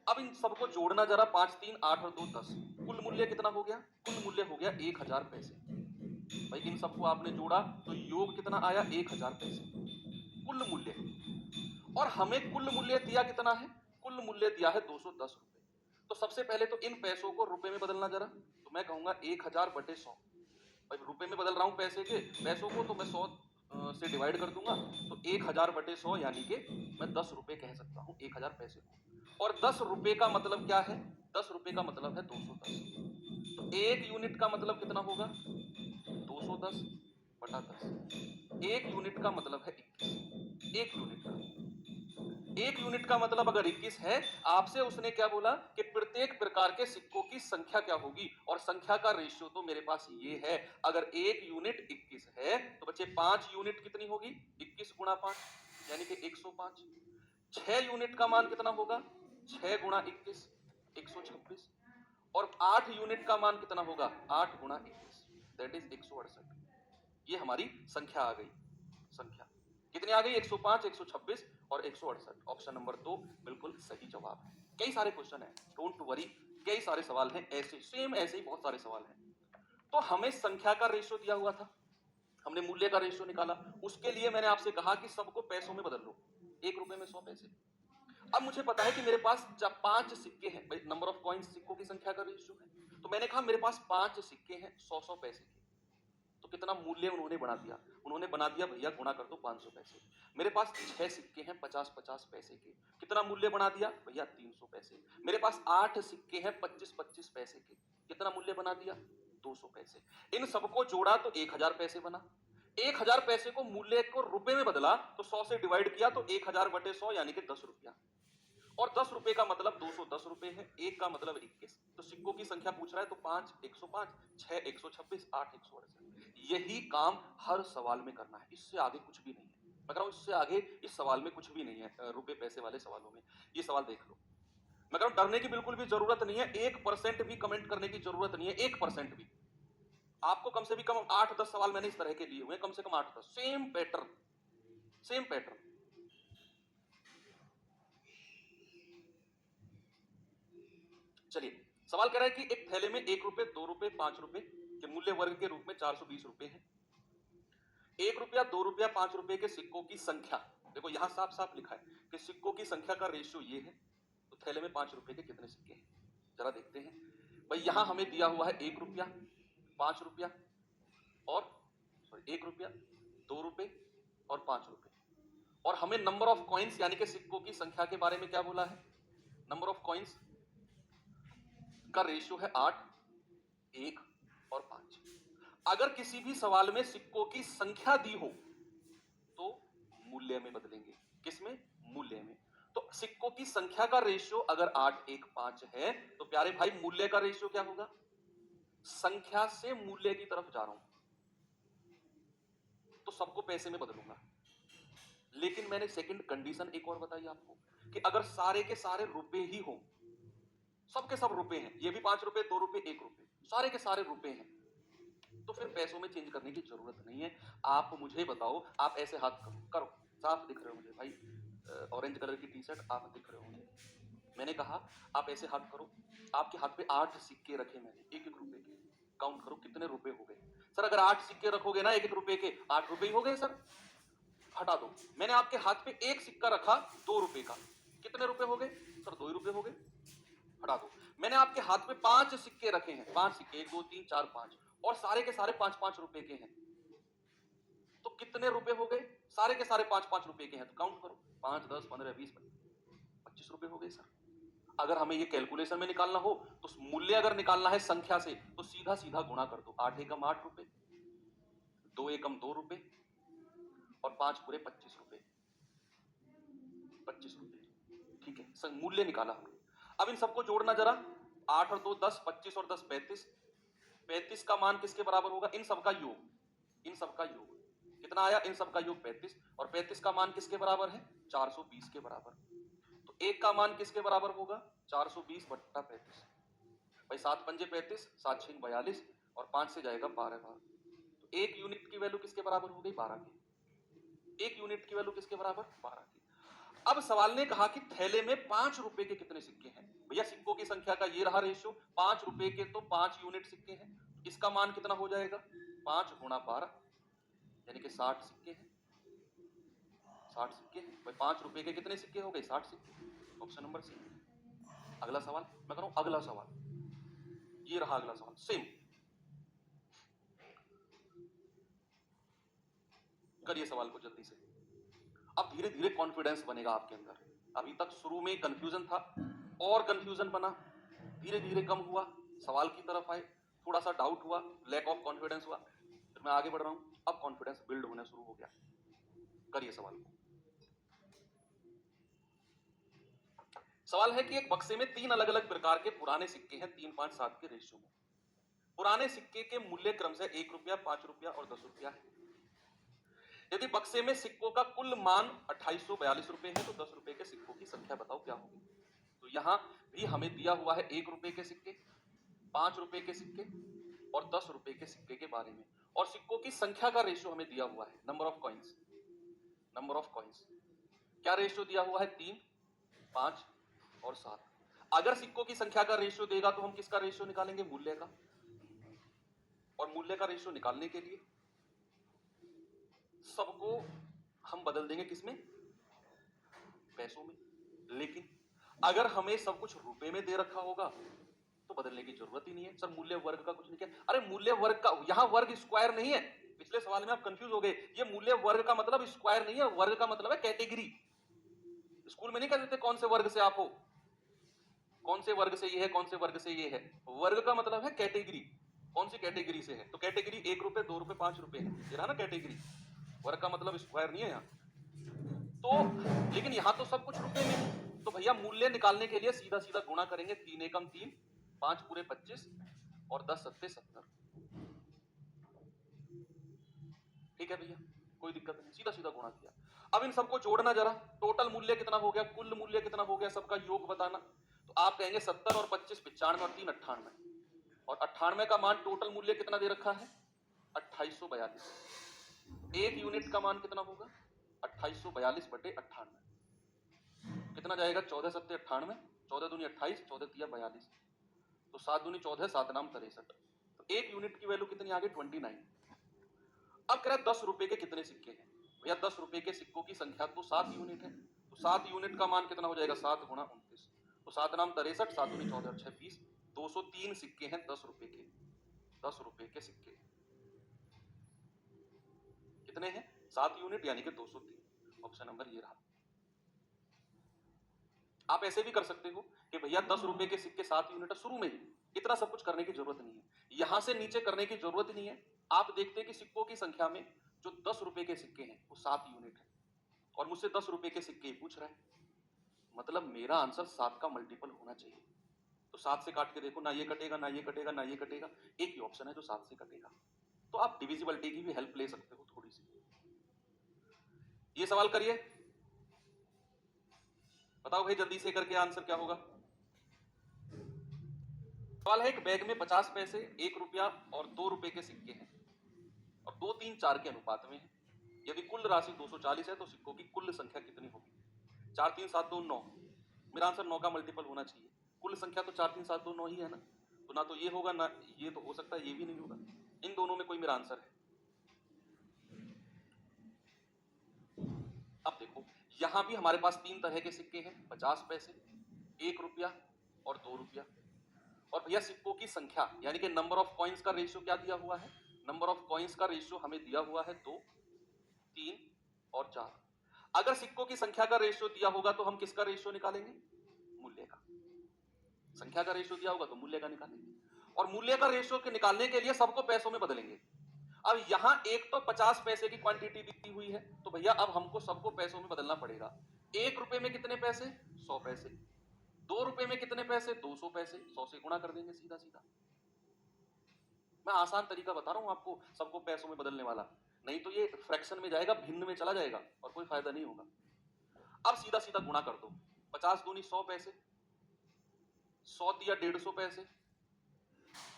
अब इन सबको जोड़ना जरा, 5, 3, 8 और 2, 10। कुल मूल्य कितना हो गया? कुल मूल्य हो गया 1000 पैसे। भाई इन सबको आपने जोड़ा तो योग कितना आया? 1000 पैसे कुल मूल्य। और हमें कुल मूल्य दिया कितना है? कुल मूल्य दिया है 210 रुपए। तो सबसे पहले तो इन पैसों को रुपए में बदलना जरा। तो मैं कहूंगा 1000 बटे 100। भाई रुपए में बदल रहा हूं पैसों को, तो मैं 100 से डिवाइड कर दूंगा। तो 1000 बटे 100 यानी कि मैं 10 रुपए कह सकता हूं 1000 पैसे को। और 10 रुपए का मतलब क्या है? 10 रुपए का मतलब है 210। तो 1 यूनिट का मतलब कितना होगा? 210 बटा 10। 1 यूनिट का मतलब है 21। 1 यूनिट का, 1 यूनिट का मतलब अगर 21 है, आपसे उसने क्या बोला कि प्रत्येक प्रकार के सिक्कों की संख्या क्या होगी, और संख्या का रेशियो तो मेरे पास ये है। अगर 1 यूनिट 21 है तो बच्चे 5 यूनिट कितनी होगी? 21 गुणा 5 यानी कि 105। 6 यूनिट का मान कितना होगा? 6 गुणा 21 126। और 8 यूनिट का मान कितना होगा? 8 गुणा 21 दैट इज 168। ये हमारी संख्या आ गई। संख्या कितनी आ गई? 105, 126 और 168। ऑप्शन नंबर 2 बिल्कुल सही जवाब है। कई सारे क्वेश्चन हैं, डोंट वरी, कई सारे सवाल हैं ऐसे, सेम ऐसे ही बहुत सारे सवाल हैं। तो हमें संख्या का रेशियो दिया हुआ था, हमने मूल्य का रेशियो निकाला। उसके लिए मैंने आपसे कहा कि सबको पैसों में बदल लो। 1 रुपए में 100 पैसे। अब मुझे पता है कि मेरे पास जब 5 सिक्के हैं, नंबर ऑफ कॉइन्स सिक्कों की संख्या का रेशियो है, तो मैंने कहा मेरे पास 5 सिक्के हैं 100-100 पैसे के। तो कितना मूल्य उन्होंने बना दिया? उन्होंने बना दिया भैया गुणा कर दो 500 पैसे। मेरे पास 6 सिक्के हैं 50-50 पैसे के, कितना मूल्य बना दिया भैया? 300 पैसे। मेरे पास 8 सिक्के हैं 25-25 पैसे के, कितना मूल्य बना दिया? 200 पैसे। इन सबको जोड़ा तो 1000 पैसे बना। 1000 पैसे को मूल्य को रुपए में बदला तो 100 से डिवाइड किया तो 1000 बटे 100 यानी कि 10 रुपया। और 10 रुपए का मतलब 210 रुपए है, 1 का मतलब 21। तो सिक्कों की संख्या पूछ रहा है तो 5 105, 6 126, 8 168। यही काम हर सवाल में करना है, इससे आगे कुछ भी नहीं है। मैं कह रहा हूं इससे आगे इस सवाल में कुछ भी नहीं है, रुपए पैसे वाले सवालों में। ये सवाल देख लो। मैं कह रहा हूं डरने की बिल्कुल भी जरूरत नहीं है, 1% भी कमेंट करने की जरूरत नहीं है, 1% भी। आपको कम से भी कम 8-10 सवाल मैंने इस तरह के लिए हुए, कम से कम 8-10, सेम पैटर्न, सेम पैटर्न। चलिए, सवाल कह रहा है कि एक थैले में 1 रुपए 2 रुपए 5 रुपए के मूल्य वर्ग के रूप में 420 रुपए है। 1 रुपया 2 रुपया 5 रुपए के सिक्कों की संख्या, देखो यहां साफ साफ लिखा है कि सिक्कों की संख्या का रेशियो ये है। तो थैले में 5 रुपए के कितने सिक्के हैं, जरा देखते हैं। भाई यहां हमें दिया हुआ है 1 रुपया, ₹5 और सॉरी ₹1, ₹2 और ₹5। और हमें नंबर ऑफ कॉइन्स यानी कि सिक्कों की संख्या के बारे में क्या बोला है? नंबर ऑफ कॉइन्स का रेशियो है 8, 1 और 5। अगर किसी भी सवाल में सिक्कों की संख्या दी हो तो मूल्य में बदलेंगे। किसमें? मूल्य में। तो सिक्कों की संख्या का रेशियो अगर 8, 1, 5 है तो प्यारे भाई मूल्य का रेशियो क्या होगा? संख्या से मूल्य की तरफ जा रहा हूं तो सबको पैसे में बदलूंगा। लेकिन मैंने सेकंड कंडीशन एक और बताई आपको कि अगर सारे के सारे रुपए ही हो, सबके सब रुपए हैं, ये भी ₹5, ₹2, ₹1, सारे के सारे रुपए हैं, तो फिर पैसों में चेंज करने की जरूरत नहीं है। आप मुझे बताओ, आप ऐसे हाथ करो, करो, साफ दिख रहे हो मुझे भाई, ऑरेंज कलर की टी शर्ट आप दिख रहे हो मुझे। मैंने कहा आप ऐसे हाथ करो, आपके हाथ पे 8 सिक्के रखे मैंने, ₹1 के। काउंट करो कितने रुपए हो गए। सर अगर 8 सिक्के रखोगे ना ₹1 के, ₹8 ही हो गए सर। हटा दो। मैंने आपके हाथ पे एक सिक्का रखा ₹2 का, कितने रुपए हो गए? सर ₹2 हो गए। हटा दो। मैंने आपके हाथ में 5 सिक्के रखे हैं, 5 सिक्के, 1, 2, 3, 4, 5, और सारे के सारे ₹5 के हैं, तो कितने रुपए हो गए? सारे के सारे ₹5 के हैं, तो काउंट करो, 5, 10, 15, 20, ₹25 हो गए सर। अगर हमें ये कैलकुलेशन में निकालना हो तो मूल्य अगर निकालना है संख्या से तो सीधा सीधा गुणा कर दो। 8 एकम ₹8, 2 एकम ₹2 और 5 पूरे ₹25। ₹25, ठीक है, मूल्य निकाला हमने। अब इन सबको जोड़ना जरा, 8 और 2 10, 25 और 10 35। 35 का मान किसके बराबर होगा? इन सबका योग, इन सबका योग कितना आया? इन सबका योग 35, और 35 का मान किसके बराबर है? 420 के बराबर। तो एक का मान किसके बराबर होगा? 420 बट्टा 35। भाई 7 पंजे 35, 7 छीन 42, और 5 से जाएगा 12 बार। तो एक यूनिट की वैल्यू किसके बराबर हो गई? 12 की। एक यूनिट की वैल्यू किसके बराबर? 12 की। अब सवाल ने कहा कि थैले में ₹5 के कितने सिक्के हैं? भैया सिक्कों की संख्या का ये रहा रेशियो, ₹5 के तो 5 यूनिट सिक्के हैं, इसका मान कितना हो जाएगा? 5 गुणा 12 यानी कि 60 सिक्के हैं। 60 सिक्के हैं भाई, ₹5 के कितने सिक्के हो गए? 60 सिक्के। Option number C. अगला सवाल मैं कर रहा हूं, अगला सवाल ये रहा, अगला सवाल सेम करिए सवाल को जल्दी से। अब धीरे धीरे कॉन्फिडेंस बनेगा आपके अंदर। अभी तक शुरू में कंफ्यूजन था और कंफ्यूजन बना, धीरे धीरे कम हुआ, सवाल की तरफ आए, थोड़ा सा डाउट हुआ, लैक ऑफ कॉन्फिडेंस हुआ, फिर मैं आगे बढ़ रहा हूं, अब कॉन्फिडेंस बिल्ड होना शुरू हो गया। करिए सवाल को। सवाल है कि एक बक्से में 3 अलग अलग प्रकार के पुराने सिक्के हैं, 3, 5, 7 के रेशियो में। पुराने सिक्के के मूल्य क्रम से ₹1, ₹5 और ₹10 है। यदि बक्से में सिक्कों का कुल मान ₹2842 है तो ₹10 के सिक्कों की संख्या बताओ क्या होगी। तो यहां भी हमें दिया हुआ है ₹1 के सिक्के, ₹5 के सिक्के और ₹10 के सिक्के के बारे में, और सिक्कों की संख्या का रेशियो हमें दिया हुआ है, number of coins. Number of coins क्या रेशियो दिया हुआ है? 3, 5 और 7। अगर सिक्कों की संख्या का रेशियो देगा तो हम किसका रेशियो निकालेंगे? मूल्य का। और मूल्य का रेशियो निकालने के लिए सबको हम बदल देंगे किसमें? पैसों में। लेकिन अगर हमें सब कुछ रुपए में दे रखा होगा तो बदलने की जरूरत ही नहीं है। सर मूल्य वर्ग का कुछ नहीं किया। अरे मूल्य वर्ग का, यहां वर्ग स्क्वायर नहीं है, पिछले सवाल में आप कंफ्यूज हो गए। ये मूल्य वर्ग का मतलब स्क्वायर नहीं है, वर्ग का मतलब है कैटेगरी। स्कूल में नहीं कहते थे कौन से वर्ग से आप हो, कौन से वर्ग से ये है, कौन से वर्ग से ये है। वर्ग का मतलब है कैटेगरी, कौन सी कैटेगरी से है। तो कैटेगरी ₹1, ₹2, ₹5 है, ये रहा ना कैटेगरी। वर्ग का मतलब स्क्वायर नहीं है यहाँ तो। लेकिन यहां तो सब कुछ रुपए में है, तो भैया मूल्य निकालने के लिए सीधा सीधा गुणा करेंगे। 3 एकम 3, 5 पूरे 25 और 10 सत्ते 70। ठीक है भैया, कोई दिक्कत नहीं, सीधा सीधा गुणा किया। अब इन सबको जोड़ना जरा, टोटल मूल्य कितना हो गया, कुल मूल्य कितना हो गया, सबका योग बताना। तो आप कहेंगे 70 और 25 95 और 3 98, और 98 का मान टोटल मूल्य कितना दे रखा है? 2842। एक यूनिट का मान कितना होगा? 2842 बटे 98 कितना जाएगा? 14 सत्ते 98, 14 दूनी 28, 14 तिया 42, तो 7 दूनी 14, 7 नाम 63। तो एक यूनिट की वैल्यू कितनी आ गई? 29। अब कह रहा है ₹10 के कितने सिक्के हैं। भैया ₹10 के सिक्कों की संख्या तो 7 यूनिट है, तो 7 यूनिट का मान कितना हो जाएगा? 7 गुणा 29, तो 7 नाम 63, 7 दूनी 14 और 6 20, 203 सिक्के हैं ₹10 के। 10 रुपए के सिक्के कितने हैं? 7 यूनिट यानी कि 203। ऑप्शन नंबर ये रहा। आप ऐसे भी कर सकते हो कि भैया 10 रुपए के सिक्के 7 यूनिट है, शुरू में ही इतना सब कुछ करने की जरूरत नहीं है, यहां से नीचे करने की जरूरत नहीं है। आप देखते हैं कि सिक्कों की संख्या में जो 10 रुपए के सिक्के हैं वो 7 यूनिट है और मुझसे 10 रुपए के सिक्के पूछ रहा है, मतलब मेरा आंसर 7 का मल्टीपल होना चाहिए। तो 7 से काट के देखो, ना ये कटेगा ना ये कटेगा ना ये कटेगा, एक ही ऑप्शन है जो 7 से कटेगा। तो आप डिविजिबिलिटी की भी हेल्प ले सकते हो थोड़ी सी। ये सवाल करिए, बताओ भाई जल्दी से करके आंसर क्या होगा। सवाल है, एक बैग में 50 पैसे, 1 रुपया और 2 रुपए के सिक्के हैं और 2, 3, 4 के अनुपात में है। यदि कुल राशि 240 है तो सिक्कों की कुल संख्या कितनी होगी? 4, 3, 7, 2, 9। मेरा आंसर 9 का मल्टीपल होना चाहिए। कुल संख्या तो 4, 3, 7, 2, 9 ही है ना, तो ना तो ये होगा ना ये, तो हो सकता है ये भी नहीं होगा। इन दोनों में कोई मेरा आंसर है। अब देखो, यहां भी हमारे पास 3 तरह के सिक्के हैं, 50 पैसे, 1 रुपया और 2 रुपया। और भैया सिक्कों की संख्या यानी कि नंबर ऑफ कॉइन्स का रेशियो क्या दिया हुआ है? नंबर ऑफ कॉइन्स का रेशियो हमें दिया हुआ है 2, 3 और 4। अगर सिक्कों की संख्या का रेशियो दिया होगा तो हम किसका रेशियो निकालेंगे? मूल्य का। संख्या का रेशियो दिया होगा तो मूल्य का निकालेंगे, और मूल्य का रेशियो के निकालने के लिए सबको पैसों में बदलेंगे। अब यहां एक तो 50 पैसे की क्वांटिटी दी हुई है, तो भैया अब हमको सबको पैसों में बदलना पड़ेगा। 1 रुपए में कितने पैसे? 100 पैसे। 2 रुपए में कितने पैसे? 200 पैसे। 100 से गुणा कर देंगे सीधा सीधा। मैं आसान तरीका बता रहा हूं आपको सबको पैसों में बदलने वाला, नहीं तो ये फ्रैक्शन में जाएगा, भिन्न में चला जाएगा और कोई फायदा नहीं होगा। अब सीधा सीधा गुणा कर दो, 50 दूनी 100 पैसे, 100 दिया 150 पैसे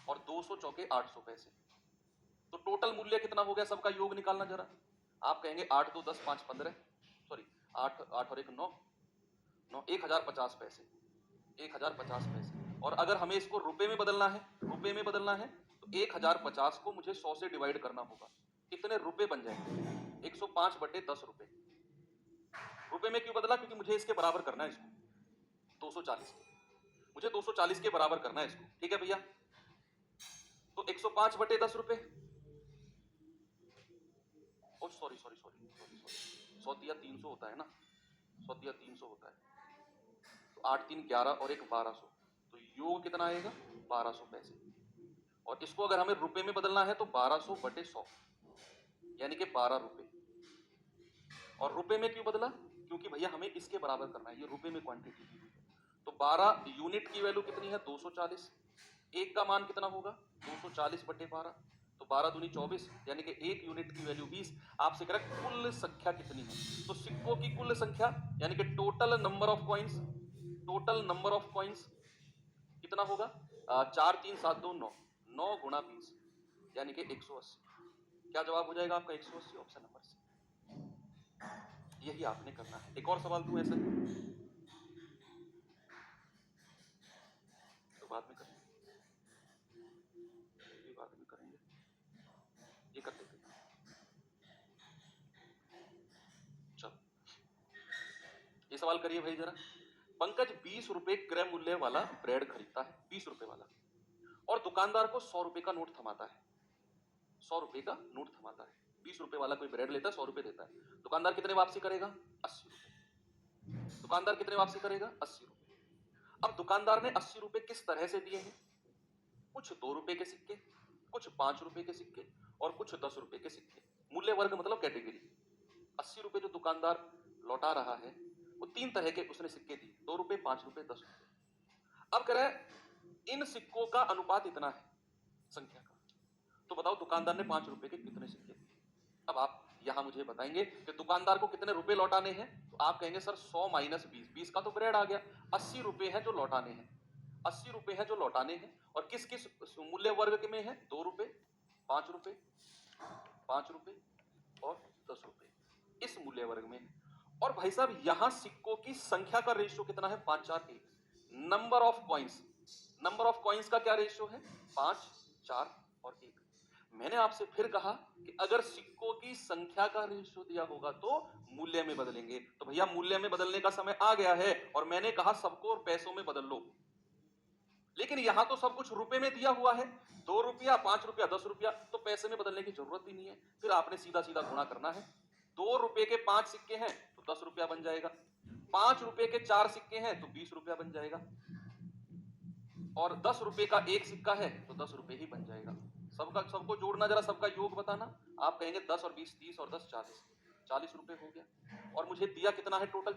और 200 चौके 800 पैसे। तो टोटल मूल्य कितना हो गया? सबका योग निकालना जरा। आप कहेंगे 8 2 10 5 15, सॉरी 8 8 और 1 9, 1050 पैसे, 1050 पैसे। और अगर हमें इसको रुपए में बदलना है, रुपए में बदलना है तो 1050 को मुझे 100 से डिवाइड करना होगा। कितने रुपए बन जाएंगे? 105 बटे 10 रुपए। रुपए में क्यों बदला? क्योंकि मुझे इसके बराबर करना है इसको, 240 के, मुझे 240 के बराबर करना है इसको। ठीक है भैया, तो 105 बटे 10 रुपए, sorry sorry sorry sorry sorry, 100 दिया 300 होता है ना, 100 दिया 300 होता है, तो 8 3 11 और 1 1200, तो योग कितना आएगा? 1200 पैसे। और इसको अगर हमें रुपए में बदलना है तो 1200 बटे 100 यानी कि 12 रुपए। और रुपए में क्यों बदला? क्योंकि भैया हमें इसके बराबर करना है, ये रुपए में क्वांटिटी दी हुई है। तो 12 यूनिट की वैल्यू कितनी है? 240। एक का मान कितना होगा? 240 बटे 12, तो 12 दूनी 24 यानी कि 1 यूनिट की वैल्यू 20। आपसे कह रहा है कुल संख्या कितनी है, तो सिक्कों की कुल संख्या यानी कि total number of coins, total number of coins कितना होगा? 4 3 7 2 9, 9 गुणा 20 यानी कि 180। क्या जवाब हो जाएगा आपका? 180, ऑप्शन नंबर सी। यही आपने करना है। एक और सवाल दूं ऐसे तो बाद में करेंगे, ये बाद में करेंगे, ये कर लेते हैं। चलो ये सवाल करिए भाई जरा। पंकज 20 रुपए क्रय मूल्य वाला ब्रेड खरीदता है, 20 रुपए वाला, और दुकानदार को 100 रुपए का नोट थमाता है, 100 रुपए का नोट थमाता है। 20 रुपए वाला कोई ब्रेड लेता है, 100 रुपए देता है। दुकानदार कितने वापसी करेगा? 80 रुपए। दुकानदार कितने वापसी करेगा? 80 रुपए। अब दुकानदार ने 80 रुपए किस तरह से दिए हैं? कुछ 2 रुपए के सिक्के, कुछ 5 रुपए के सिक्के और कुछ 10 रुपए के सिक्के। मूल्य वर्ग मतलब कैटेगरी। 80 रुपए जो दुकानदार लौटा रहा है वो 3 तरह के उसने सिक्के दिए, 2 रुपए 5 रुपए 10 रुपए। अब कह रहा है इन सिक्कों का अनुपात इतना है संख्या का, तो बताओ दुकानदार ने 5 रुपए के कितने सिक्के दिए। अब आप यहां मुझे बताएंगे कि दुकानदार को कितने रुपए लौटाने हैं, तो आप कहेंगे सर 100 माइनस 20, 20 का तो ब्रेड आ गया, 80 रुपए है जो लौटाने हैं, 80 रुपए है जो लौटाने हैं। और किस किस मूल्य वर्ग में है? 2 रुपए, 5 रुपए, 5 रुपए और 10 रुपए, इस मूल्य वर्ग में। और भाई साहब यहां सिक्कों की संख्या का रेशियो कितना है? 5 4 1। Number of coins, number of coins का क्या रेशियो है? 5 4 और 1। मैंने आपसे फिर कहा कि अगर सिक्कों की संख्या का रेशियो दिया होगा तो मूल्य में बदलेंगे। तो भैया मूल्य में बदलने का समय आ गया है और मैंने कहा सबको पैसों में बदल लो। लेकिन यहां तो सब कुछ रुपए में दिया हुआ है, 2 रुपया, 5 रुपया, 10 रुपया, तो पैसे में बदलने की जरूरत ही नहीं है। फिर आपने सीधा सीधा गुणा करना है। 2 रुपए के 5 सिक्के हैं तो 10 रुपया बन जाएगा, 5 रुपए के 4 सिक्के हैं तो 20 रुपया बन जाएगा, और 10 रुपए का एक सिक्का है तो 10 रुपए ही बन जाएगा। सबको जोड़ना, जरा सबका योग बताना। आप कहेंगे 10 और 20 30 और 10 40, 40 रुपए हो गया। और मुझे दिया कितना है टोटल?